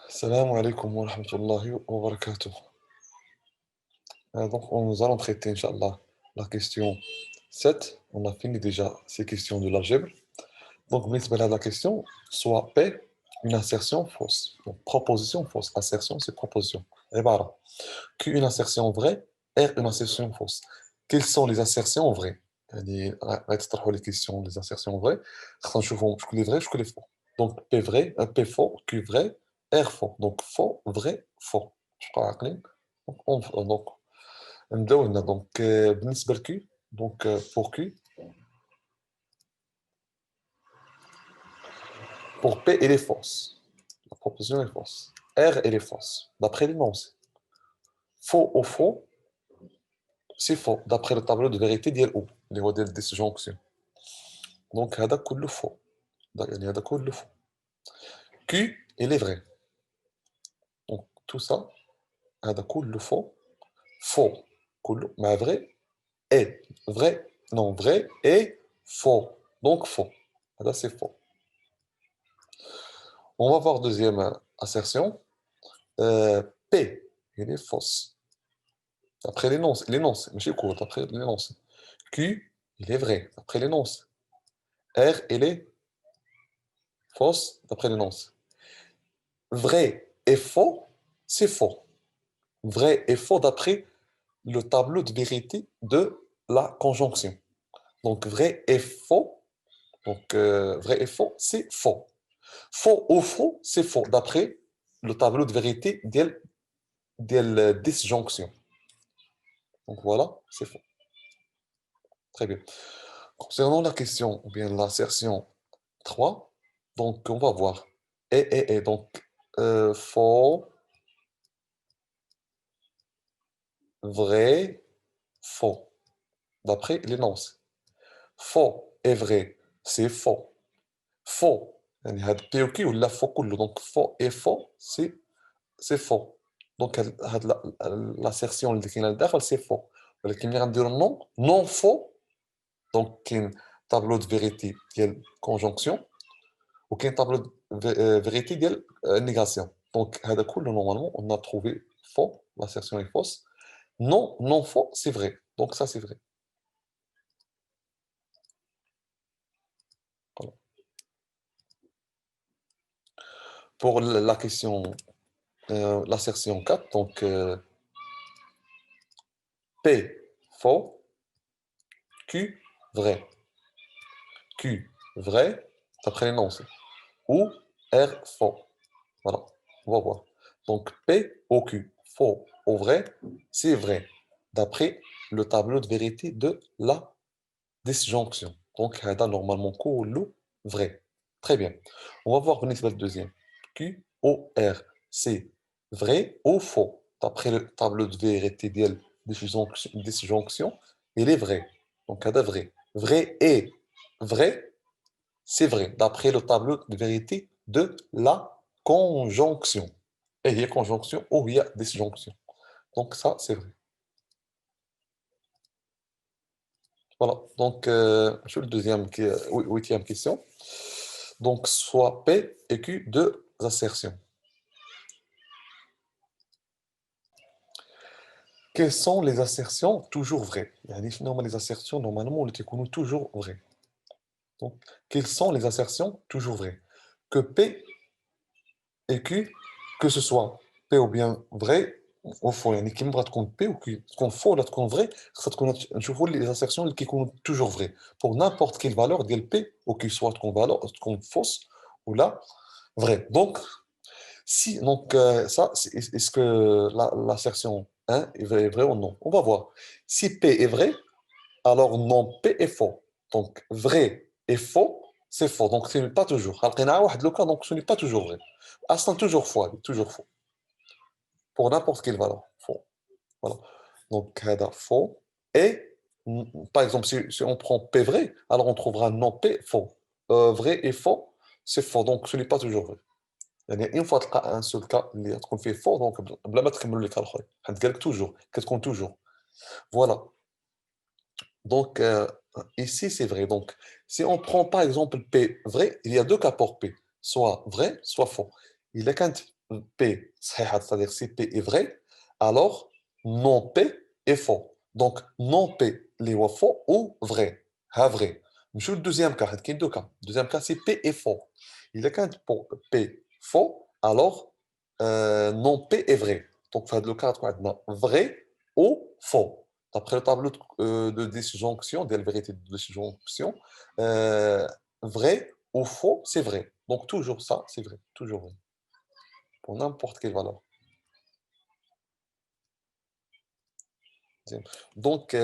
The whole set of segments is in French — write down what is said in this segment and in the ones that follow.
Salam alaikum wa rahmatullahi wa barakatuh. Donc, nous allons traiter, Inch'Allah, la question 7. On a fini déjà ces questions de l'algèbre. Donc, بالنسبة à la question, soit P, une assertion fausse. Donc, proposition fausse. Assertion, c'est proposition. Et voilà. Q, une assertion vraie. R, une assertion fausse. Quelles sont les assertions vraies يعني غادي تطرحوا les questions les assertions vraies. خاصنا نشوفوا شكون les vrais شكون les faux. Donc, P vrai, P faux, Q vrai, R faux. Donc, faux, vrai, faux. تبقى عاقلين. Donc, نبداو هنا. Donc, بالنسبة ل Q, donc, pour Q, pour P, elle est fausse. La proposition est fausse. R, elle est fausse. D'après l'énoncé. Faux ou faux, c'est faux. D'après le tableau de vérité ديال O, اللي هو ديال disjonction. Donc, هذا كله faux. يعني هذا كله faux. Q, il est vrai. Donc, tout ça, هذا كله faux. Faux. كله مع vrai et vrai. Non, vrai et faux. Donc, faux. Là, c'est faux. On va voir deuxième assertion. P, il est fausse. Après l'énoncé, mais c'est court, après l'énoncé. Q, il est vrai, après l'énoncé. R, il est fausse, d'après l'énoncé. Vrai et faux, c'est faux. Vrai et faux d'après le tableau de vérité de la conjonction. Donc, vrai et faux, donc vrai et faux, c'est faux. Faux ou faux, c'est faux, d'après le tableau de vérité de disjonction. Donc voilà, c'est faux. Très bien. Concernant la question, ou bien l'assertion 3, donc on va voir. Et, donc, faux, vrai, faux, d'après l'énoncé. Faux et vrai, c'est faux. Faux, يعني هاد بي او كي ولا فaux كله. Donc faux et faux, c'est faux. Donc هاد l'assertion اللي كاينه لداخل c'est faux. ولكن ملي غنديرو non faux, donc كاين tableau de vérité ديال conjonction وكاين tableau de vérité ديال négation. Donc هذا كله normalement on a trouvé faux, l'assertion est fausse. Non faux, c'est vrai. Donc ça c'est vrai. Voilà. Pour la question, l'assertion 4, donc P faux, Q vrai. Q vrai, d'après l'énoncé. Ou R faux. Voilà, on va voir. Donc P au Q, faux au vrai, c'est vrai. D'après le tableau de vérité de la disjonction. Donc هذا normalement كله vrai. Très bien. On va voir بالنسبة للدeuxième. Q O R, c'est vrai ou faux. D'après le tableau de vérité ديال disjonction, il est vrai. Donc هذا vrai. Vrai et vrai, c'est vrai. D'après le tableau de vérité de la conjonction. Et il y a conjonction ou il y a disjonction. Donc ça, c'est vrai. Voilà. Donc, sur le deuxième, huitième question. Donc, soit P et Q, deux assertions. Quelles sont les assertions toujours vraies? يعني شنو هما les assertions normalement اللي تيكونوا toujours vraies. Donc, quelles sont les assertions toujours vraies? Que P et Q, que ce soit P ou bien vrai ou faux. يعني كيما بغات تكون P ou Q تكون faux ولا تكون vrai, خاصها تكون نشوفوا les assertions اللي كيكونوا toujours vraies. Pour n'importe quelle valeur ديال P ou Q, soit تكون fausse ou là vrai. Donc, si, donc ça, est-ce que l'assertion 1 est vraie ou non? On va voir. Si P est vrai, alors non P est faux. Donc vrai et faux, c'est faux. Donc ce n'est pas toujours. لقينا واحد لو cas, donc ce n'est pas toujours vrai. Aslan toujours faux, toujours faux. Pour n'importe quelle valeur. Faux. Voilà. Donc هذا faux. Et par exemple, si on prend P vrai, alors on trouvera non P faux. Vrai et faux, c'est faux. Donc ce n'est pas toujours vrai. يعني une fois تلقى un seul cas اللي تكون فيه faux, donc بلا ما تكملوا لي cas الاخرين حتلقى لك toujours كتكون toujours. Voilà. Donc ici c'est vrai. Donc si on prend par exemple P vrai, il y a deux cas pour P, soit vrai, soit faux. Il a qu'un P, c'est-à-dire si P est vrai, alors non P est faux. Donc non P, les faux ou vrai. Ha vrai. Je le deuxième cas, il y a deux cas. Deuxième cas, si P est faux. Il y a qu'un pour P faux, alors non P est vrai. Donc, le cas, vrai ou faux. D'après le tableau de disjonction, de la vérité de disjonction, euh, vrai ou faux, c'est vrai. Donc, toujours ça, c'est vrai. Toujours vrai. Pour n'importe quelle valeur. Donc,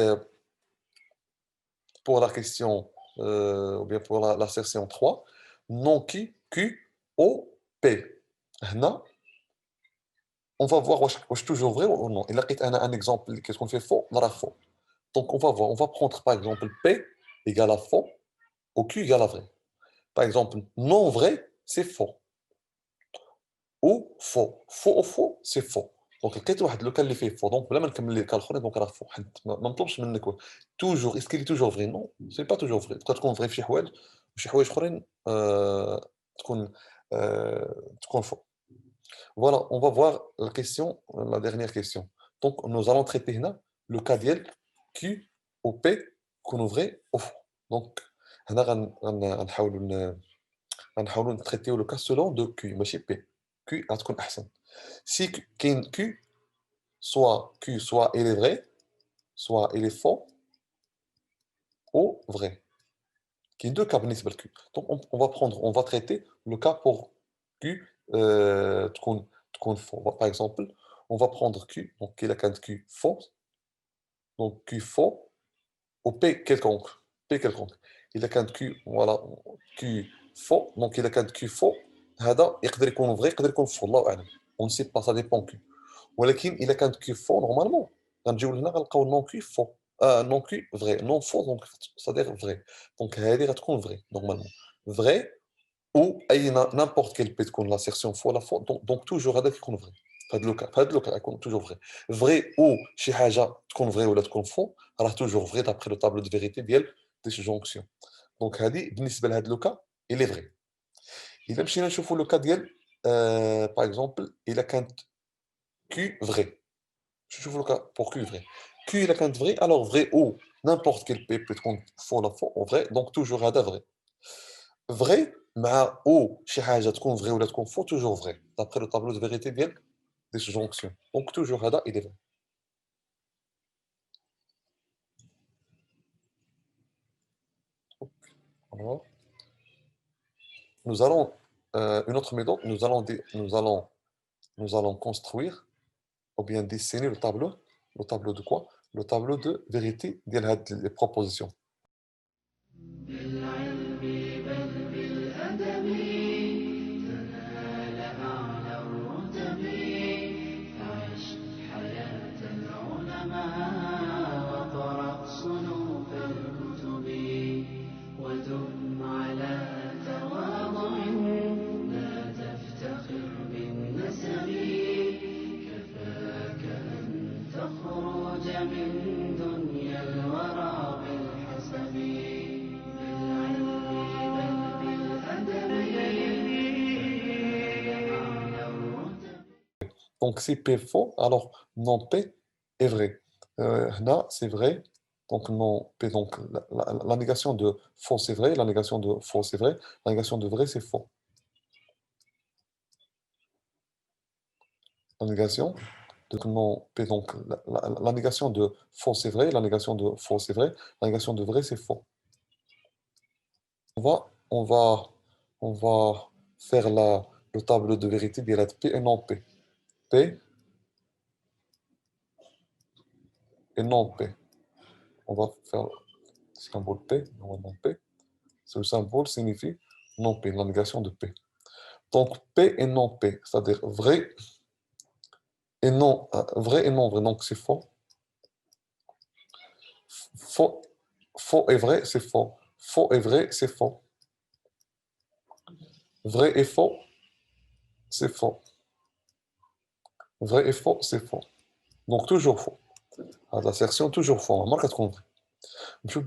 pour la question, ou bien pour la section 3, non qui, Q, O, P. Là, on va voir est toujours vrai ou non. Il a un exemple, qu'est-ce qu'on fait faux, on faux. Donc, on va voir, on va prendre par exemple P égale à faux, ou Q égale à vrai. Par exemple, non vrai, c'est faux. Ou faux. Faux ou faux, c'est faux. Donc, لقيت واحد لو كان اللي فيه فو دونك بلا ما نكمل لك الاخرين دونك راه فو حيت ما نطلبش منك توجور اسكو لي توجور فري نو سي با توجور فري تقدر تكون فري في شي حوايج وشي حوايج اخرين تكون تكون فو فوالا اون va voir la question la dernière question donc nous allons traiter هنا le cas ديال Q ou P يكونوا vrai ou faux donc هنا غنحاولوا نتريتيو لو كا سولون دو كيو ماشي بي كيو غتكون احسن سي كاين كيو soit Q soit il est vrai soit il est faux ou vrai كاين deux cas بالنسبه ل Q donc on va prendre on va traiter le cas pour Q تكون faux par exemple on va prendre Q donc il a qu'un Q faux donc Q faux ou P quelconque P quelconque il a qu'un Q voilà Q faux donc il a qu'un Q faux هذا يقدر يكون vrai يقدر يكون faux الله اعلم on ne sait pas ça dépend Q ولكن الا كانت كي فو نورمالمون غنجيو لهنا غنلقاو نون كي فو نون كي فري نون فو دونك صدير فري دونك هذه غتكون فري نورمالمون فري او اي نامبورت كيل بي تكون لاسيرسيون فو لا فو دونك توجور هذاك يكون فري في هذا لوكا يكون توجور فري فري او شي حاجه تكون فري ولا تكون فو راه توجور فري دابخي لو طابلو دو فيريتي ديال ديسجونكسيون دونك هذه بالنسبه لهذا لوكا الي فري الا مشينا نشوفوا لوكا ديال باغ اكزومبل الا كانت كي فري Je trouve le cas pour Q vrai. Q il a qu'un vrai, alors vrai ou n'importe quel P peut être faux la faux ou vrai, donc toujours هذا vrai. Vrai, مع ou شي حاجة تكون vrai ولا تكون faux, toujours vrai. D'après le tableau de vérité ديال disjonction. Donc toujours هذا il est vrai. Voilà. Nous allons une autre méthode, nous allons construire ou bien dessiner le tableau. Le tableau de quoi? Le tableau de vérité ديال هاد les propositions. بالعلم بل بالأدب تنال أعلى الرتب فعش حياة العلماء وقرأ صنوف الكتب ودم على تواضع لا تفتخر بالنسب كفاك أن تخرج من دنيا الورى بالحسب بالعلم بل بالأدب أعلى الرتب. Donc si P est faux, alors non P est vrai. Là, c'est vrai. Donc non P, donc la négation de faux c'est vrai, la négation de faux c'est vrai, la négation de vrai c'est faux. La négation de non P, donc la négation de faux c'est vrai, la négation de faux c'est vrai, la négation de vrai c'est faux. On va, on va, on va faire le tableau de vérité de P et non P. P et non P. On va faire le symbole P, normalement P. Ce symbole signifie non P, la négation de P. Donc P et non P, c'est-à-dire vrai et non vrai, donc c'est faux. Faux, faux et vrai, c'est faux. Faux et vrai, c'est faux. Vrai et faux, c'est faux. Vrai et faux, c'est faux. Donc toujours faux. L'assertion toujours faux. On marque à tromper.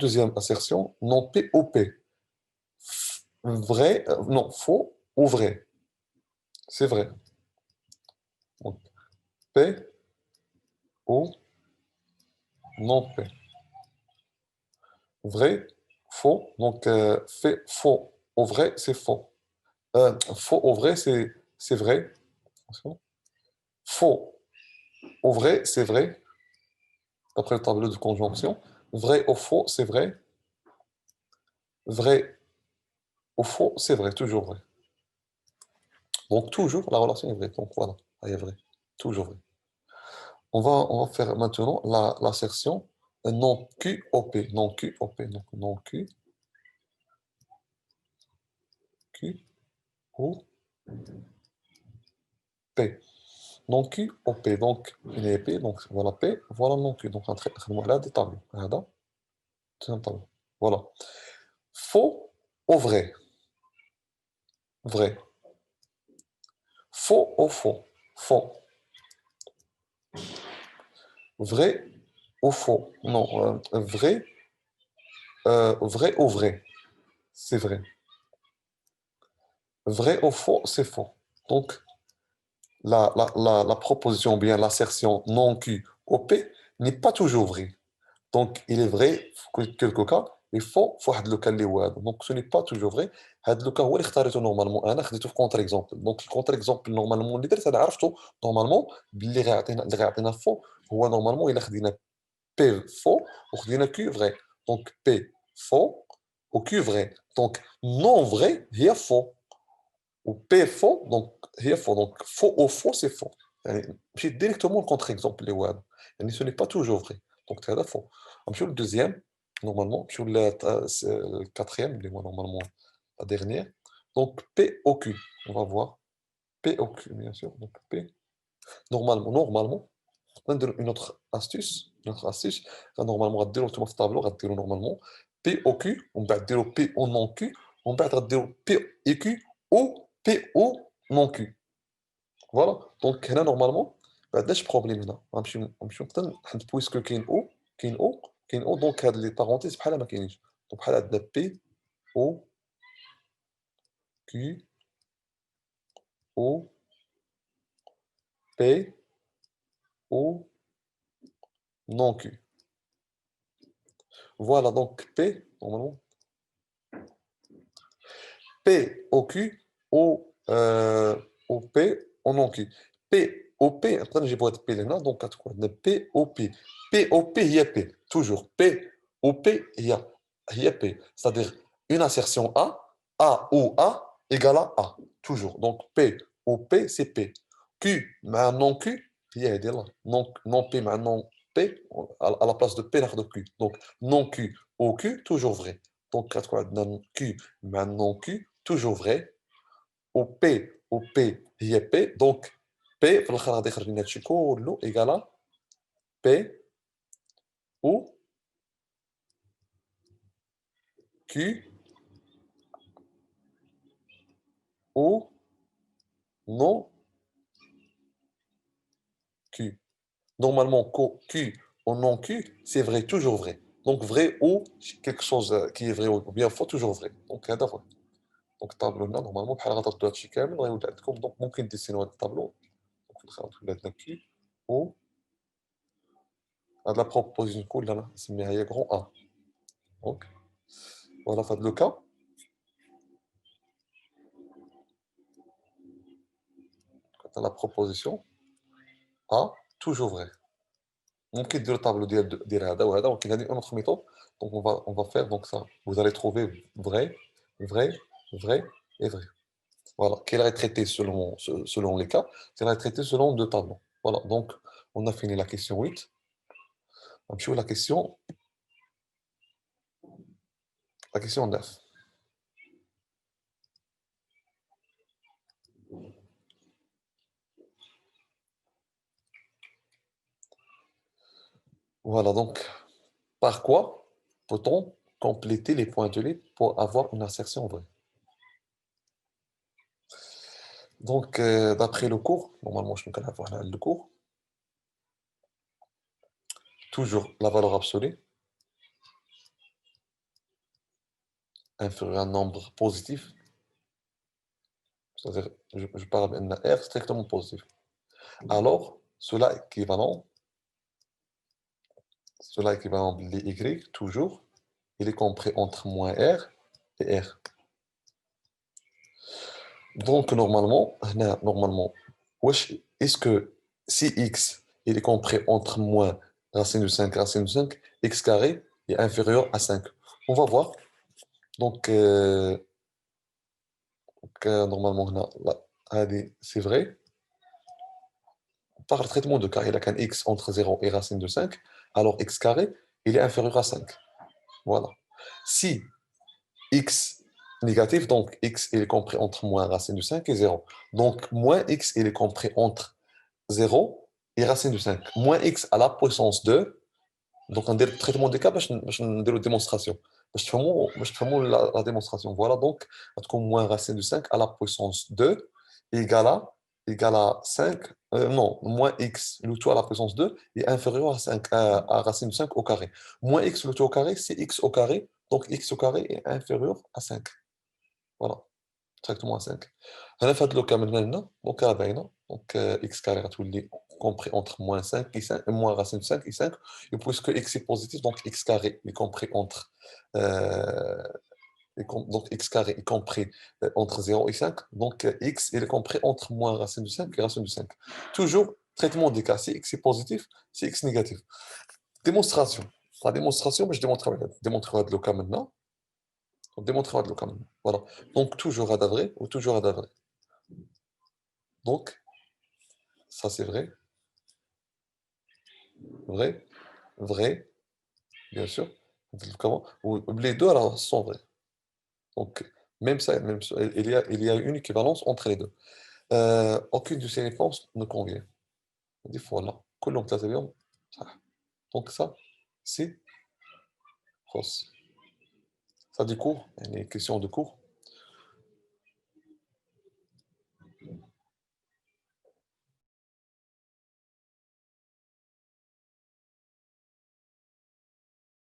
Deuxième assertion, non P ou P. Vrai, non, faux ou vrai. C'est vrai. Donc, P ou non P. Vrai, faux. Donc, fait faux au vrai, c'est faux. Faux au vrai, c'est vrai. Faux au vrai, c'est vrai, d'après le tableau de conjonction. Vrai au faux, c'est vrai. Vrai au faux, c'est vrai, toujours vrai. Donc, toujours, la relation est vraie. Donc, voilà, elle est vraie. Toujours vrai. On va faire maintenant l'assertion non QOP. Non QOP. Donc, non Q, Q, O, P. Non Q, OP. Donc, une épée. Donc, voilà P, voilà non Q. Donc, on des tableaux. C'est un tableau. Voilà. Faux au vrai. Vrai. Faux au faux. Faux. Vrai au faux. Non, vrai, vrai au vrai. C'est vrai. Vrai au faux, c'est faux. Donc, la proposition, ou bien l'assertion non Q au P n'est pas toujours vraie. Donc, il est vrai que quelques cas, il faut واحد لو كان اللي هو هذا. Donc, ce n'est pas toujours vrai. هذا لو كان هو اللي اختاريته نورمالمون انا خديته في كونتر اكزومبل. دونك الكونتر اكزومبل نورمالمون اللي درت انا عرفته نورمالمون باللي غيعطينا فو هو نورمالمون الا خدينا بي فو وخدينا كيو فري. دونك بي فو وكيو فري. دونك نون فري هي فو وبي فو دونك هي فو. دونك فو او فو سي فو. يعني مشيت ديريكتومون الكونتر اكزومبل اللي هو هذا. يعني سو ني با توجور فري. دونك هذا فو. نمشيو للدوزيام نورمالمون نمشيو للكاتريام اللي هو نورمالمون la dernière. Donc POQ, on va voir. POQ, bien sûr. Donc P. Normalement, on a une autre astuce. Une autre astuce. Normalement, on va dire au tableau, on va dire normalement POQ, on va dire PO non Q, on va dire PEQ ou PO non Q. Voilà. Donc là, normalement, ما عندناش بروبليم هنا. غنمشيو حتى نحط بويسكو كاين او دونك هاد لي بارونتيز بحال ما كاينينش. دونك بحال عندنا بي او كيو او بي او non Q. Voilà, donc P, normalement. P au Q, au P, au non Q. P au P, après j'ai beau être P là, donc à quoi? P au P. P au P, il y a P. Toujours. P au P, il y a P. C'est-à-dire une assertion A ou A égale à A. Toujours. Donc P au P, c'est P. Q, mais un non Q, il y a là. Non P, mais un non P, à la place de P, de Q. Donc non Q au Q, toujours vrai. Donc à quoi? Non Q, mais un non Q, toujours vrai. Au P, il y a P. Donc P, في الآخر غادي يخرج لنا هادشي كله égal à P ou Q ou non Q. Normalement, Q ou non Q, c'est vrai, toujours vrai. Donc vrai ou quelque chose qui est vrai ou bien faux, toujours vrai. Donc هذا vrai. دونك الطابلو هنا نورمالمون بحال غتردوا هادشي كامل غيولي عندكم. دونك ممكن ديسينيو هاد الطابلو. دونك في الآخر غتولي عندنا كي او هاد لا بروبوزيسيون كلها نسميها هي كرون ا. دونك فوالا في هاد لو كا كانت لا بروبوزيسيون ا توجور فري. ممكن ديروا الطابلو ديال هذا وهذا ولكن هذه اون اوتر ميثود. دونك on va faire donc ça. Vous allez trouver vrai, vrai, vrai et vrai. Voilà, qu'elle est traitée selon les cas, qu'elle est traitée selon deux tableaux. Voilà, donc on a fini la question 8. On va la question 9. Voilà, donc par quoi peut-on compléter les pointillés pour avoir une assertion vraie? Donc, d'après le cours, normalement, je me connais avoir le cours, toujours la valeur absolue inférieure à un nombre positif, c'est-à-dire, je parle d'un R strictement positif. alors cela équivalent de y, toujours, il est compris entre moins r et r. Donc, normalement, est-ce que si x il est compris entre moins racine de 5, x carré est inférieur à 5? On va voir. Donc, normalement, c'est vrai. Par le traitement de cas, il a qu'un x entre 0 et racine de 5, alors x carré, il est inférieur à 5. Voilà. Si x négatif, donc x il est compris entre moins racine de 5 et 0. Donc moins x il est compris entre 0 et racine de 5. Moins x à la puissance 2. Donc on dit le traitement des cas, باش نديرو la démonstration. باش تفهموا la démonstration. Voilà, donc moins racine de 5 à la puissance 2 égale à 5. Non, moins x, le tout à la puissance 2 est inférieur à 5, à racine de 5 au carré. Moins x, le tout au carré, c'est x au carré. Donc x au carré est inférieur à 5. Voilà, directement à 5. هنا في هذا لو كان من هنا دونك راه باينه دونك x carré غتولي compris entre moins 5 et 5, moins racine de 5 et 5. Et puisque x est positif, donc x carré est compris entre euh, donc x carré est compris entre 0 et 5. Donc x il est compris entre moins racine de 5 et racine de 5. Toujours traitement des cas, si x est positif, si x est négatif. Démonstration. La démonstration, je démontrerai le cas maintenant. On démontrera le cas maintenant. Voilà. Donc toujours à d'avray ou toujours à d'avray. Donc, ça c'est vrai, vrai, vrai, bien sûr. Comment? Les deux alors, sont vrais. Donc, il y a une équivalence entre les deux. Aucune de ces réponses ne convient. دي voilà. كلهم ثلاثة اليوم صح. Donc ça, c'est fausse. Ça du cours, une question de cours.